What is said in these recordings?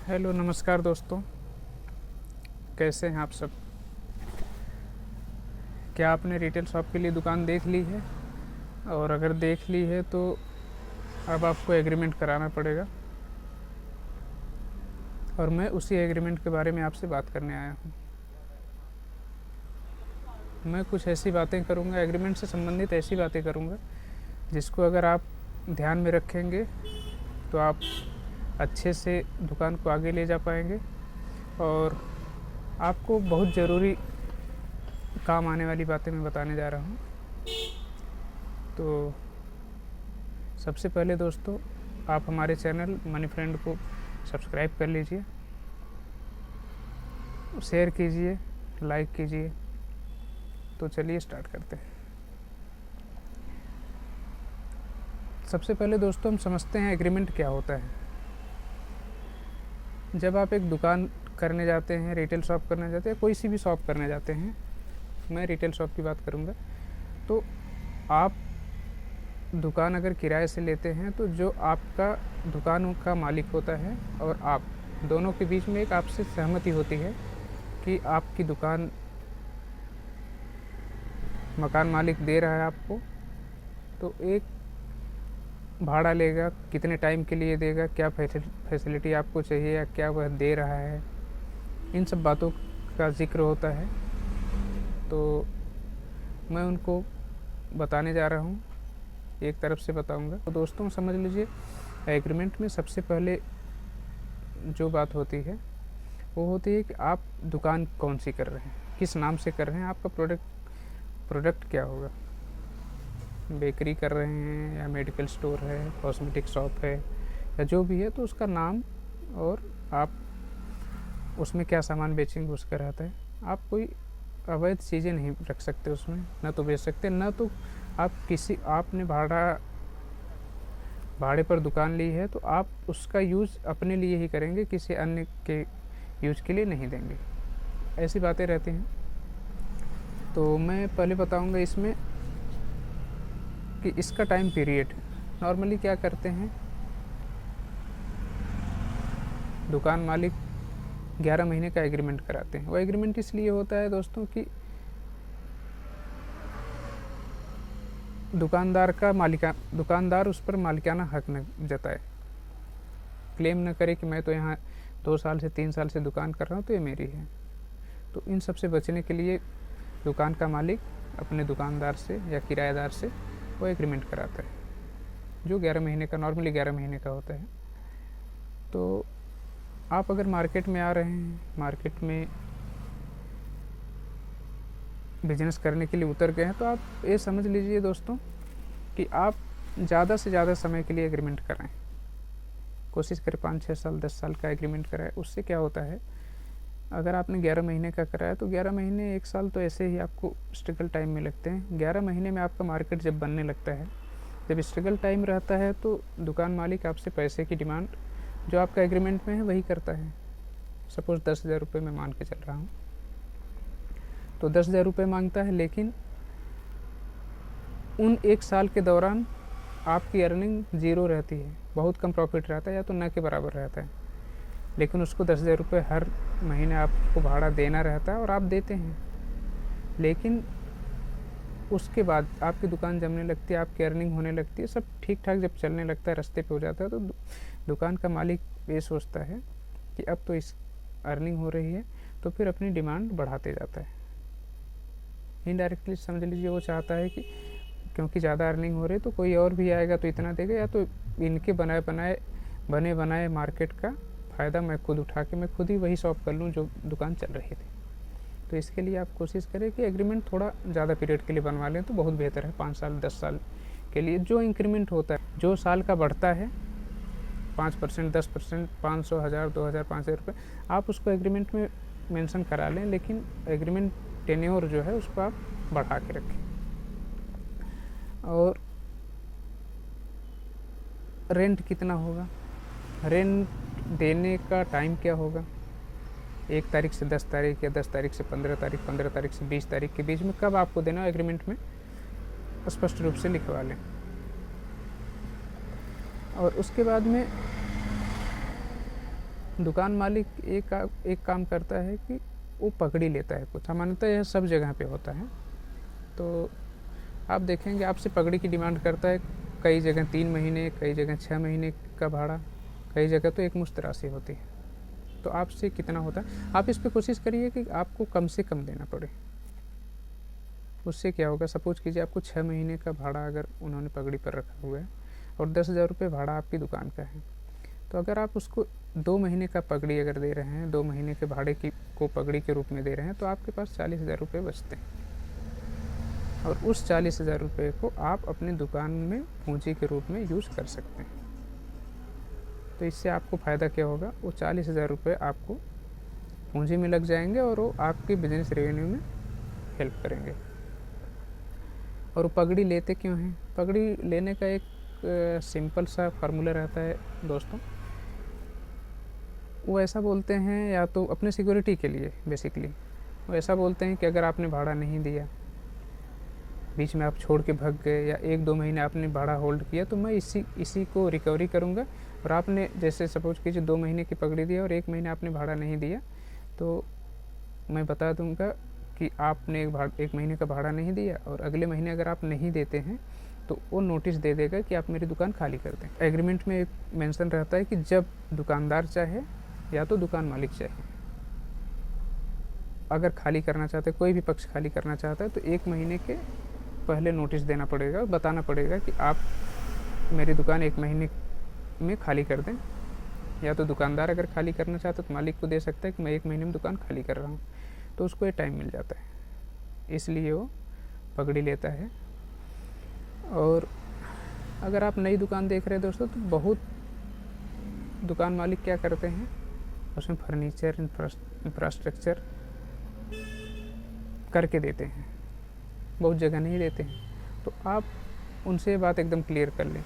Hello नमस्कार दोस्तों, कैसे हैं आप सब। क्या आपने रिटेल शॉप के लिए दुकान देख ली है? और अगर देख ली है तो अब आपको एग्रीमेंट कराना पड़ेगा, और मैं उसी एग्रीमेंट के बारे में आपसे बात करने आया हूँ। मैं कुछ ऐसी बातें करूँगा, एग्रीमेंट से संबंधित ऐसी बातें करूँगा जिसको अगर आप ध्यान में रखेंगे तो आप अच्छे से दुकान को आगे ले जा पाएंगे और आपको बहुत ज़रूरी काम आने वाली बातें मैं बताने जा रहा हूँ। तो सबसे पहले दोस्तों, आप हमारे चैनल मनी फ्रेंड को सब्सक्राइब कर लीजिए, शेयर कीजिए, लाइक कीजिए। तो चलिए स्टार्ट करते हैं। सबसे पहले दोस्तों, हम समझते हैं एग्रीमेंट क्या होता है। जब आप एक दुकान करने जाते हैं, रिटेल शॉप करने जाते हैं, कोई सी भी शॉप करने जाते हैं, मैं रिटेल शॉप की बात करूँगा, तो आप दुकान अगर किराए से लेते हैं तो जो आपका दुकान का मालिक होता है और आप दोनों के बीच में एक आपसे सहमति होती है कि आपकी दुकान मकान मालिक दे रहा है आपको, तो एक भाड़ा लेगा, कितने टाइम के लिए देगा, क्या फैसिलिटी आपको चाहिए या क्या वह दे रहा है, इन सब बातों का ज़िक्र होता है। तो मैं उनको बताने जा रहा हूँ, एक तरफ से बताऊँगा। तो दोस्तों समझ लीजिए, एग्रीमेंट में सबसे पहले जो बात होती है वो होती है कि आप दुकान कौन सी कर रहे हैं, किस नाम से कर रहे हैं, आपका प्रोडक्ट क्या होगा। बेकरी कर रहे हैं या मेडिकल स्टोर है, कॉस्मेटिक शॉप है या जो भी है, तो उसका नाम और आप उसमें क्या सामान बेचेंगे उसका रहता है। आप कोई अवैध चीज़ें नहीं रख सकते उसमें, ना तो बेच सकते, ना तो आपने भाड़े पर दुकान ली है तो आप उसका यूज़ अपने लिए ही करेंगे, किसी अन्य के यूज के लिए नहीं देंगे। ऐसी बातें रहती हैं। तो मैं पहले बताऊंगा इसमें कि इसका टाइम पीरियड नॉर्मली क्या करते हैं, दुकान मालिक 11 महीने का एग्रीमेंट कराते हैं। वो एग्रीमेंट इसलिए होता है दोस्तों कि दुकानदार उस पर मालिकाना हक न जताए, क्लेम न करे कि मैं तो यहाँ 2 साल से 3 साल से दुकान कर रहा हूँ तो ये मेरी है। तो इन सब से बचने के लिए दुकान का मालिक अपने दुकानदार से या किराएदार से वो एग्रीमेंट कराता है, जो 11 महीने का, नॉर्मली 11 महीने का होता है। तो आप अगर मार्केट में आ रहे हैं, मार्केट में बिजनेस करने के लिए उतर गए हैं, तो आप ये समझ लीजिए दोस्तों कि आप ज़्यादा से ज़्यादा समय के लिए एग्रीमेंट कराएं। कोशिश करें 5-6 साल 10 साल का एग्रीमेंट कराएं। उससे क्या होता है, अगर आपने 11 महीने का कराया तो 11 महीने 1 साल तो ऐसे ही आपको स्ट्रगल टाइम में लगते हैं। 11 महीने में आपका मार्केट जब बनने लगता है, जब स्ट्रगल टाइम रहता है, तो दुकान मालिक आपसे पैसे की डिमांड जो आपका एग्रीमेंट में है वही करता है। सपोज़ 10,000 रुपये मैं मान के चल रहा हूँ, तो 10,000 रुपये मांगता है, लेकिन उन 1 साल के दौरान आपकी अर्निंग ज़ीरो रहती है, बहुत कम प्रॉफिट रहता है या तो न के बराबर रहता है, लेकिन उसको 10,000 रुपये हर महीने आपको भाड़ा देना रहता है और आप देते हैं। लेकिन उसके बाद आपकी दुकान जमने लगती है, आपकी अर्निंग होने लगती है, सब ठीक ठाक जब चलने लगता है, रास्ते पे हो जाता है, तो दुकान का मालिक ये सोचता है कि अब तो इस अर्निंग हो रही है, तो फिर अपनी डिमांड बढ़ाते जाता है। इनडायरेक्टली समझ लीजिए वो चाहता है कि क्योंकि ज़्यादा अर्निंग हो रही है तो कोई और भी आएगा तो इतना देगा, या तो इनके बने बनाए मार्केट का फ़ायदा मैं खुद उठा के मैं खुद ही वही शॉप कर लूँ जो दुकान चल रही थी। तो इसके लिए आप कोशिश करें कि एग्रीमेंट थोड़ा ज़्यादा पीरियड के लिए बनवा लें तो बहुत बेहतर है। 5 साल 10 साल के लिए जो इंक्रीमेंट होता है, जो साल का बढ़ता है 5%, 10%, 500, 1000, 2000, 5000 रुपये, आप उसको एग्रीमेंट में मेंशन करा लें, लेकिन एग्रीमेंट टेन्योर जो है उसको आप बढ़ा के रखें। और रेंट कितना होगा, रेंट देने का टाइम क्या होगा, 1 तारीख से 10 तारीख या 10 तारीख से 15 तारीख, 15 तारीख से 20 तारीख के बीच में कब आपको देना है, एग्रीमेंट में स्पष्ट रूप से लिखवा लें। और उसके बाद में दुकान मालिक एक काम करता है कि वो पकड़ी लेता है कुछ, सामान्यतः यह सब जगह पे होता है। तो आप देखेंगे आपसे पगड़ी की डिमांड करता है, कई जगह 3 महीने, कई जगह 6 महीने का भाड़ा, कई जगह तो एकमुश्त राशि होती है। तो आपसे कितना होता है, आप इस पे कोशिश करिए कि आपको कम से कम देना पड़े। उससे क्या होगा, सपोज कीजिए आपको 6 महीने का भाड़ा अगर उन्होंने पगड़ी पर रखा हुआ है और 10,000 रुपये भाड़ा आपकी दुकान का है, तो अगर आप उसको 2 महीने का पगड़ी अगर दे रहे हैं, 2 महीने के भाड़े की को पगड़ी के रूप में दे रहे हैं, तो आपके पास 40,000 रुपये बचते हैं। और उस 40,000 रुपये को आप अपनी दुकान में पूंजी के रूप में यूज़ कर सकते हैं। तो इससे आपको फ़ायदा क्या होगा, वो 40,000 रुपये आपको पूंजी में लग जाएंगे और वो आपके बिजनेस रेवेन्यू में हेल्प करेंगे। और वो पगड़ी लेते क्यों हैं, पगड़ी लेने का एक सिंपल सा फार्मूला रहता है दोस्तों। वो ऐसा बोलते हैं, या तो अपने सिक्योरिटी के लिए बेसिकली वो ऐसा बोलते हैं कि अगर आपने भाड़ा नहीं दिया, बीच में आप छोड़ के भाग गए, या 1-2 महीने आपने भाड़ा होल्ड किया, तो मैं इसी को रिकवरी करूँगा। और आपने जैसे सपोज कीजिए 2 महीने की पगड़ी दिया और 1 महीने आपने भाड़ा नहीं दिया, तो मैं बता दूंगा कि आपने 1 महीने का भाड़ा नहीं दिया और अगले महीने अगर आप नहीं देते हैं तो वो नोटिस दे देगा कि आप मेरी दुकान खाली कर दें। एग्रीमेंट में एक मेंशन रहता है कि जब दुकानदार चाहे या तो दुकान मालिक चाहे, अगर खाली करना चाहते, कोई भी पक्ष खाली करना चाहता है, तो 1 महीने के पहले नोटिस देना पड़ेगा, बताना पड़ेगा कि आप मेरी दुकान 1 महीने में खाली कर दें। या तो दुकानदार अगर खाली करना चाहता है तो मालिक को दे सकता है कि मैं 1 महीने में दुकान खाली कर रहा हूँ, तो उसको ये टाइम मिल जाता है, इसलिए वो पगड़ी लेता है। और अगर आप नई दुकान देख रहे हैं दोस्तों, तो बहुत दुकान मालिक क्या करते हैं, उसमें फर्नीचर इंफ्रास्ट्रक्चर करके देते हैं, बहुत जगह नहीं देते हैं। तो आप उनसे बात एकदम क्लियर कर लें।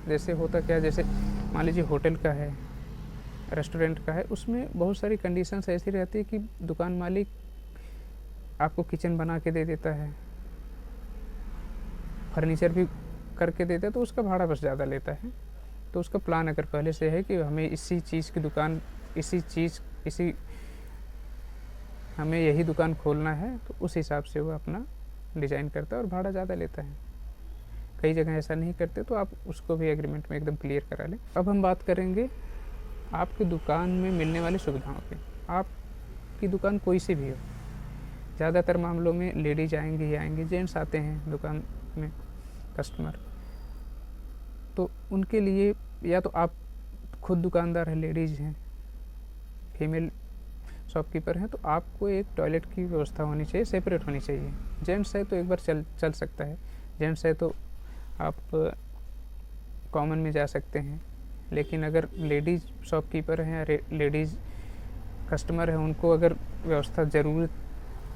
जैसे होता क्या है, जैसे मान लीजिए होटल का है, रेस्टोरेंट का है, उसमें बहुत सारी कंडीशंस ऐसी रहती है कि दुकान मालिक आपको किचन बना के दे देता है, फर्नीचर भी करके देता है, तो उसका भाड़ा बस ज़्यादा लेता है। तो उसका प्लान अगर पहले से है कि हमें इसी चीज़ की दुकान, हमें यही दुकान खोलना है, तो उस हिसाब से वो अपना डिज़ाइन करता है और भाड़ा ज़्यादा लेता है। कई जगह ऐसा नहीं करते, तो आप उसको भी एग्रीमेंट में एकदम क्लियर करा लें। अब हम बात करेंगे आपकी दुकान में मिलने वाली सुविधाओं की। आपकी दुकान कोई सी भी हो, ज़्यादातर मामलों में लेडीज आएंगी ही आएंगी, जेंट्स आते हैं दुकान में कस्टमर, तो उनके लिए या तो आप खुद दुकानदार हैं, लेडीज़ हैं, फीमेल शॉपकीपर हैं, तो आपको एक टॉयलेट की व्यवस्था होनी चाहिए, सेपरेट होनी चाहिए। जेंट्स है तो एक बार चल सकता है, जेंट्स है तो आप कॉमन में जा सकते हैं। लेकिन अगर लेडीज़ शॉपकीपर हैं या लेडीज़ कस्टमर हैं, उनको अगर व्यवस्था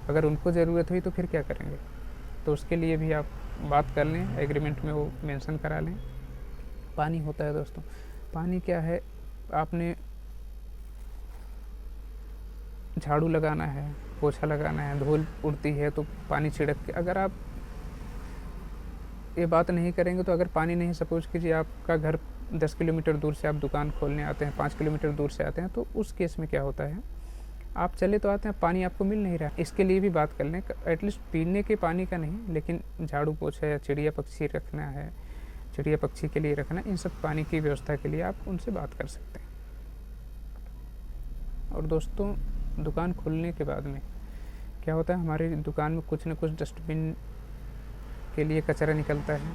अगर उनको ज़रूरत हुई तो फिर क्या करेंगे, तो उसके लिए भी आप बात कर लें, एग्रीमेंट में वो मेंशन करा लें। पानी होता है दोस्तों, पानी क्या है, आपने झाड़ू लगाना है, पोछा लगाना है, धूल उड़ती है तो पानी छिड़क के, अगर आप ये बात नहीं करेंगे तो अगर पानी नहीं, सपोज कीजिए आपका घर 10 किलोमीटर दूर से आप दुकान खोलने आते हैं, 5 किलोमीटर दूर से आते हैं, तो उस केस में क्या होता है, आप चले तो आते हैं, पानी आपको मिल नहीं रहा। इसके लिए भी बात कर लें, एटलीस्ट पीने के पानी का नहीं, लेकिन झाड़ू पोछा या चिड़िया पक्षी रखना है, चिड़िया पक्षी के लिए रखना, इन सब पानी की व्यवस्था के लिए आप उनसे बात कर सकते हैं। और दोस्तों, दुकान खुलने के बाद में क्या होता है, हमारी दुकान में कुछ न कुछ डस्टबिन के लिए कचरा निकलता है,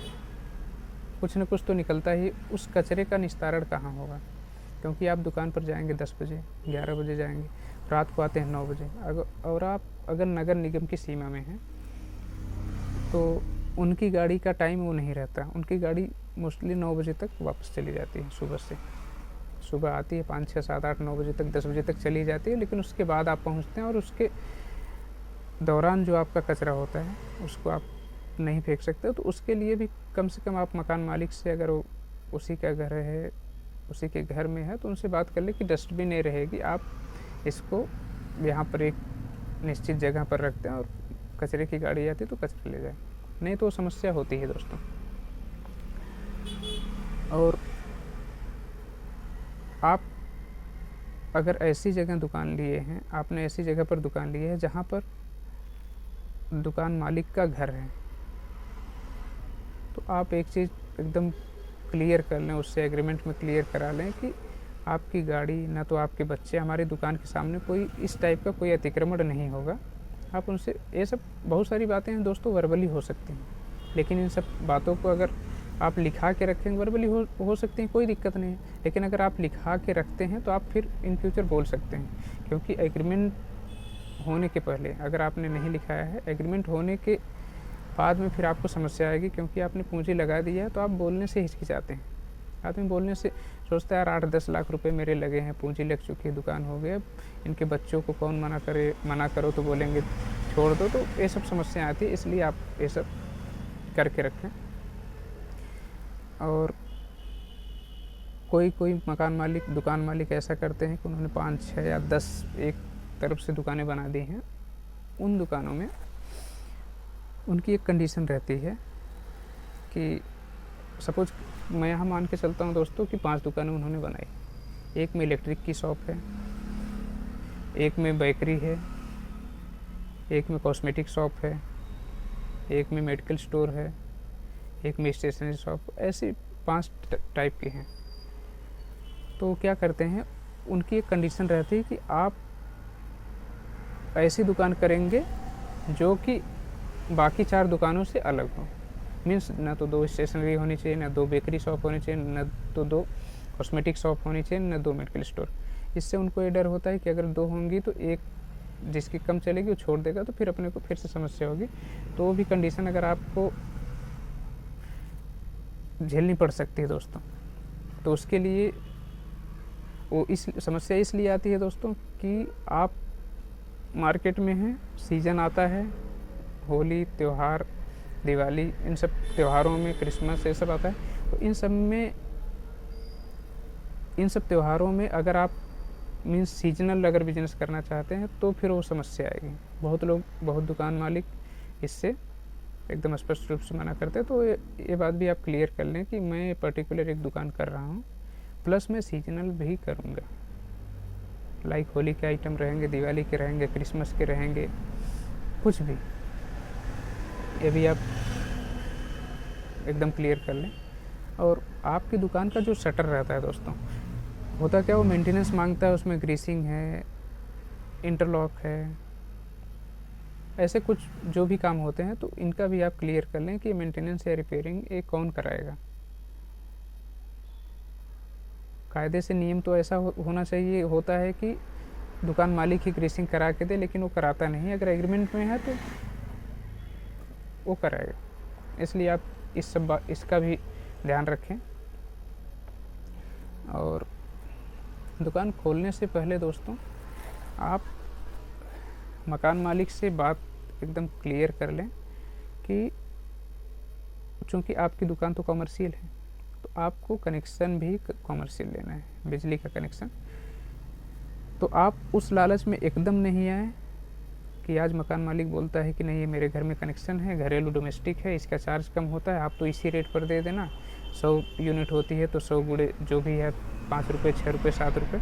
कुछ न कुछ तो निकलता ही। उस कचरे का निस्तारण कहाँ होगा, क्योंकि आप दुकान पर जाएंगे 10 बजे, 11 बजे जाएंगे, रात को आते हैं 9 बजे। और आप अगर नगर निगम की सीमा में हैं तो उनकी गाड़ी का टाइम वो नहीं रहता, उनकी गाड़ी मोस्टली 9 बजे तक वापस चली जाती है। सुबह आती है 5, 6, 7, 8, 9 बजे तक, 10 बजे तक चली जाती है, लेकिन उसके बाद आप पहुंचते हैं और उसके दौरान जो आपका कचरा होता है उसको आप नहीं फेंक सकते। तो उसके लिए भी कम से कम आप मकान मालिक से, अगर वो उसी का घर है, उसी के घर में है, तो उनसे बात कर ले कि डस्टबिन ये रहेगी, आप इसको यहाँ पर एक निश्चित जगह पर रखते हैं और कचरे की गाड़ी आती है तो कचरा ले जाए, नहीं तो समस्या होती है दोस्तों। और आप अगर ऐसी जगह दुकान लिए हैं, आपने ऐसी जगह पर दुकान ली है जहाँ पर दुकान मालिक का घर है, तो आप एक चीज़ एकदम क्लियर कर लें, उससे एग्रीमेंट में क्लियर करा लें कि आपकी गाड़ी ना तो आपके बच्चे हमारी दुकान के सामने कोई इस टाइप का कोई अतिक्रमण नहीं होगा। आप उनसे ये सब बहुत सारी बातें हैं दोस्तों वर्बली हो सकती हैं, लेकिन इन सब बातों को अगर आप लिखा के रखेंगे, वर्बली हो सकती हैं, कोई दिक्कत नहीं है, लेकिन अगर आप लिखा के रखते हैं तो आप फिर इन फ्यूचर बोल सकते हैं। क्योंकि एग्रीमेंट होने के पहले अगर आपने नहीं लिखाया है, एग्रीमेंट होने के बाद में फिर आपको समस्या आएगी, क्योंकि आपने पूंजी लगा दी है तो आप बोलने से हिचकिचाते हैं। आदमी बोलने से सोचता है यार 8-10 लाख रुपए मेरे लगे हैं, पूंजी लग चुकी है, दुकान हो गई, अब इनके बच्चों को कौन मना करे, मना करो तो बोलेंगे छोड़ दो, तो ये सब समस्या आती है। इसलिए आप ये सब करके रखें। और कोई कोई मकान मालिक, दुकान मालिक ऐसा करते हैं कि उन्होंने 5, 6 या 10 एक तरफ से दुकानें बना दी हैं। उन दुकानों में उनकी एक कंडीशन रहती है कि सपोज मैं यहाँ मान के चलता हूँ दोस्तों कि 5 दुकानें उन्होंने बनाई। एक में इलेक्ट्रिक की शॉप है, एक में बेकरी है, एक में कॉस्मेटिक शॉप है, एक में मेडिकल स्टोर है, एक में स्टेशनरी शॉप, ऐसी 5 टाइप की हैं। तो क्या करते हैं, उनकी एक कंडीशन रहती है कि आप ऐसी दुकान करेंगे जो कि बाकी 4 दुकानों से अलग हो। मीन्स ना तो 2 स्टेशनरी होनी चाहिए, ना 2 बेकरी शॉप होनी चाहिए, ना तो 2 कॉस्मेटिक शॉप होनी चाहिए, ना 2 मेडिकल स्टोर। इससे उनको ये डर होता है कि अगर 2 होंगी तो एक जिसकी कम चलेगी वो छोड़ देगा, तो फिर अपने को फिर से समस्या होगी। तो वो भी कंडीशन अगर आपको झेलनी पड़ सकती है दोस्तों। तो उसके लिए वो इस समस्या इसलिए आती है दोस्तों कि आप मार्केट में हैं, सीज़न आता है, होली त्यौहार, दिवाली, इन सब त्योहारों में, क्रिसमस, ये सब आता है। तो इन सब त्योहारों में अगर आप मीन्स सीजनल अगर बिजनेस करना चाहते हैं तो फिर वो समस्या आएगी। बहुत दुकान मालिक इससे एकदम स्पष्ट रूप से मना करते हैं। तो ये बात भी आप क्लियर कर लें कि मैं पर्टिकुलर एक दुकान कर रहा हूँ, प्लस मैं सीजनल भी करूँगा। लाइक होली के आइटम रहेंगे, दिवाली के रहेंगे, क्रिसमस के रहेंगे, कुछ भी, ये भी आप एकदम क्लियर कर लें। और आपकी दुकान का जो शटर रहता है दोस्तों, होता क्या, वो मेंटेनेंस मांगता है, उसमें ग्रीसिंग है, इंटरलॉक है, ऐसे कुछ जो भी काम होते हैं, तो इनका भी आप क्लियर कर लें कि मेंटेनेंस या रिपेयरिंग ये कौन कराएगा। कायदे से नियम तो ऐसा होना चाहिए, होता है कि दुकान मालिक ही ग्रीसिंग करा के दे, लेकिन वो कराता नहीं। अगर एग्रीमेंट में है तो वो कराएगा। इसलिए आप इसका भी ध्यान रखें। और दुकान खोलने से पहले दोस्तों आप मकान मालिक से बात एकदम क्लियर कर लें कि चूँकि आपकी दुकान तो कमर्शियल है, तो आपको कनेक्शन भी कमर्शियल लेना है, बिजली का कनेक्शन। तो आप उस लालच में एकदम नहीं आए कि आज मकान मालिक बोलता है कि नहीं ये मेरे घर में कनेक्शन है, घरेलू डोमेस्टिक है, इसका चार्ज कम होता है, आप तो इसी रेट पर दे देना। 100 यूनिट होती है तो 100 गुणे जो भी है 5 रुपये, 6 रुपये, 7 रुपये,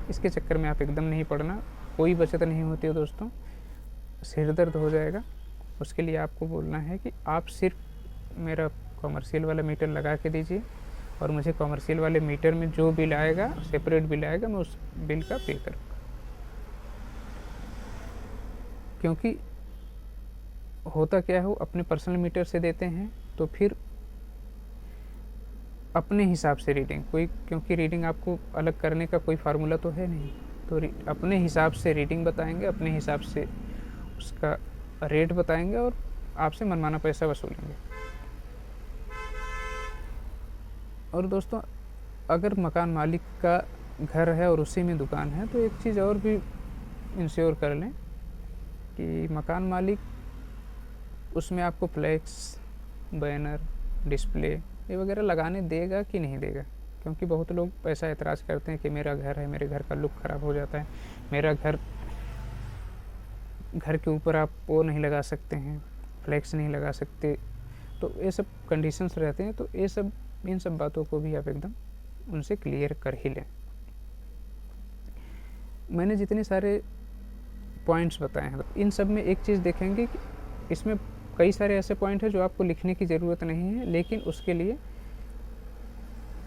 इसके चक्कर में आप एकदम नहीं पड़ना। कोई बचत नहीं होती है दोस्तों, सिर दर्द हो जाएगा। उसके लिए आपको बोलना है कि आप सिर्फ मेरा कॉमर्शियल वाला मीटर लगा के दीजिए, और मुझे कॉमर्शियल वाले मीटर में जो बिल आएगा, सेपरेट बिल आएगा, मैं उस बिल का पे करूँगा। क्योंकि होता क्या है, वो अपने पर्सनल मीटर से देते हैं तो फिर अपने हिसाब से रीडिंग, क्योंकि रीडिंग आपको अलग करने का कोई फार्मूला तो है नहीं, तो अपने हिसाब से रीडिंग बताएंगे, अपने हिसाब से उसका रेट बताएंगे और आपसे मनमाना पैसा वसूलेंगे। और दोस्तों अगर मकान मालिक का घर है और उसी में दुकान है, तो एक चीज़ और भी इंश्योर कर लें कि मकान मालिक उसमें आपको फ्लैक्स, बैनर, डिस्प्ले ये वगैरह लगाने देगा कि नहीं देगा। क्योंकि बहुत लोग ऐसा एतराज़ करते हैं कि मेरा घर है, मेरे घर का लुक ख़राब हो जाता है, मेरा घर के ऊपर आप वो नहीं लगा सकते हैं, फ्लैक्स नहीं लगा सकते। तो ये सब कंडीशंस रहते हैं। तो इन सब बातों को भी आप एकदम उनसे क्लियर कर ही लें। मैंने जितने सारे पॉइंट्स बताए हैं, इन सब में एक चीज़ देखेंगे कि इसमें कई सारे ऐसे पॉइंट हैं जो आपको लिखने की ज़रूरत नहीं है, लेकिन उसके लिए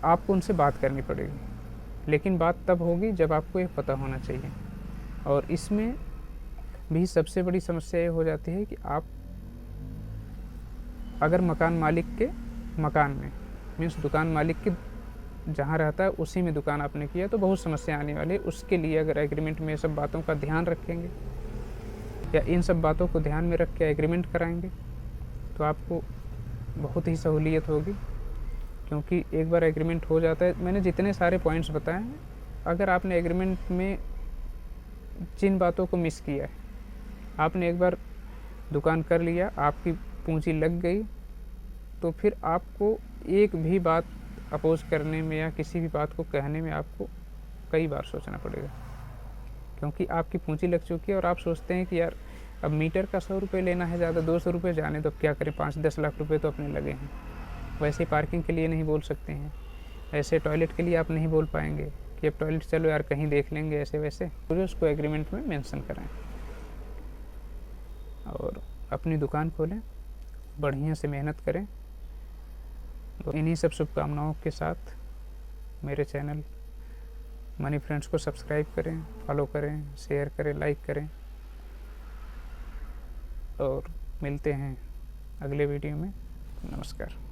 आपको उनसे बात करनी पड़ेगी। लेकिन बात तब होगी जब आपको ये पता होना चाहिए। और इसमें भी सबसे बड़ी समस्या ये हो जाती है कि आप अगर मकान मालिक के मकान में, मीन्स दुकान मालिक के जहाँ रहता है उसी में दुकान आपने किया, तो बहुत समस्या आने वाली है। उसके लिए अगर एग्रीमेंट में ये सब बातों का ध्यान रखेंगे या इन सब बातों को ध्यान में रख के एग्रीमेंट कराएंगे तो आपको बहुत ही सहूलियत होगी। क्योंकि एक बार एग्रीमेंट हो जाता है, मैंने जितने सारे पॉइंट्स बताए हैं, अगर आपने एग्रीमेंट में जिन बातों को मिस किया है, आपने एक बार दुकान कर लिया, आपकी पूंजी लग गई, तो फिर आपको एक भी बात अपोज करने में या किसी भी बात को कहने में आपको कई बार सोचना पड़ेगा। क्योंकि आपकी पूंजी लग चुकी है और आप सोचते हैं कि यार अब मीटर का 100 रुपये लेना है, ज़्यादा 200 रुपये जाने तो अब क्या करें, 5-10 लाख रुपए तो अपने लगे हैं। वैसे पार्किंग के लिए नहीं बोल सकते हैं, ऐसे टॉयलेट के लिए आप नहीं बोल पाएंगे कि अब टॉयलेट चलो यार कहीं देख लेंगे ऐसे वैसे, तो उसको एग्रीमेंट में मेंशन कराएं और अपनी दुकान खोलें, बढ़िया से मेहनत करें। तो इन्हीं सब शुभकामनाओं के साथ मेरे चैनल मनी फ्रेंड्स को सब्सक्राइब करें, फॉलो करें, शेयर करें, लाइक करें और मिलते हैं अगले वीडियो में। नमस्कार।